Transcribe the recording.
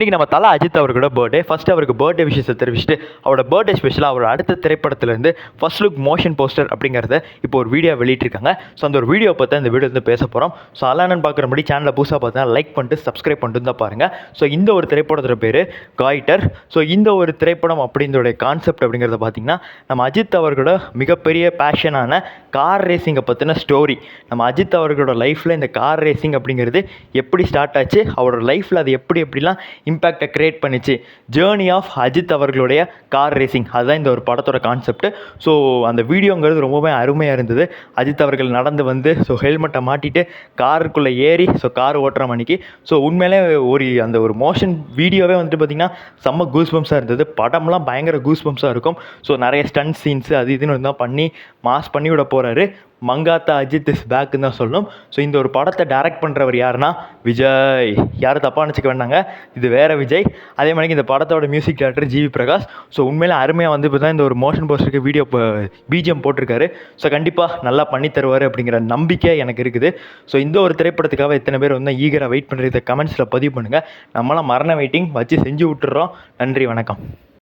இன்றைக்கி நம்ம தல அஜித் அவர்களோட பர்த்டே. ஃபஸ்ட்டு அவருக்கு பர்த்டே விஷயத்தை தெரிவிச்சுட்டு அவரோட பர்த்டே ஸ்பெஷலாக அவரோட அடுத்த திரைப்படத்துலேருந்து ஃபஸ்ட் லுக் மோஷன் போஸ்டர் அப்படிங்கிறத இப்போ ஒரு வீடியோ வெளியிட்டிருக்காங்க. ஸோ அந்த ஒரு வீடியோ பார்த்து இந்த வீடியோ வந்து பேச போகிறோம். ஸோ அலானன் பார்க்குறபடி சேனலை புதுசாக பார்த்தா லைக் பண்ணிட்டு சப்ஸ்கிரைப் பண்ணிட்டு தான் பாருங்கள். ஸோ இந்த ஒரு திரைப்படத்தோட பேர் காய்டர். ஸோ இந்த ஒரு திரைப்படம் அப்படின்றோடைய கான்செப்ட் அப்படிங்கிறத பார்த்திங்கன்னா நம்ம அஜித் அவர்களோட மிகப்பெரிய பேஷனான கார் ரேசிங்கை பற்றின ஸ்டோரி. நம்ம அஜித் அவர்களோட லைஃப்பில் இந்த கார் ரேசிங் அப்படிங்கிறது எப்படி ஸ்டார்ட் ஆச்சு, அவரோட லைஃப்பில் அது எப்படிலாம் இம்பேக்டை க்ரியேட் பண்ணிச்சு, ஜேர்னி ஆஃப் அஜித் அவர்களுடைய கார் ரேசிங், அதுதான் இந்த ஒரு படத்தோட கான்செப்ட். ஸோ அந்த வீடியோங்கிறது ரொம்பவே அருமையாக இருந்தது. அஜித் அவர்கள் நடந்து வந்து ஸோ ஹெல்மெட்டை மாட்டிட்டு காருக்குள்ளே ஏறி ஸோ கார் ஓட்டுற மணிக்கு ஸோ உண்மையிலே அந்த ஒரு மோஷன் வீடியோவே வந்துட்டு பார்த்திங்கன்னா செம்ம கூஸ் பம்ப்ஸாக இருந்தது. படம்லாம் பயங்கர கூஸ் பம்ப்ஸாக இருக்கும். ஸோ நிறைய ஸ்டண்ட் சீன்ஸு அது இதுன்னு தான் பண்ணி மாஸ் பண்ணி விட போகிறாரு. மங்காத்தா அஜித் இஸ் பேக்குன்னு தான் சொல்லணும். ஸோ இந்த ஒரு படத்தை டைரக்ட் பண்ணுறவர் யாருன்னா விஜய். யாரும் தப்பாக நினச்சிக்க வேண்டாங்க, இது வேறு விஜய். அதே மாதிரி இந்த படத்தோட music director GV Prakash. So உண்மையிலே அருமையாக வந்து இப்போ தான் இந்த ஒரு மோஷன் போஸ்டருக்கு வீடியோ பிஜிஎம் போட்டிருக்காரு. ஸோ கண்டிப்பாக நல்லா பண்ணி தருவார் அப்படிங்கிற நம்பிக்கை எனக்கு இருக்குது. ஸோ இந்த ஒரு திரைப்படத்துக்காக எத்தனை பேர் வந்து ஈகராக வெயிட் பண்ணுறது கமெண்ட்ஸில் பதிவு பண்ணுங்கள். நம்மளாம் மரண வெயிட்டிங் வச்சு செஞ்சு விட்டுறோம். நன்றி, வணக்கம்.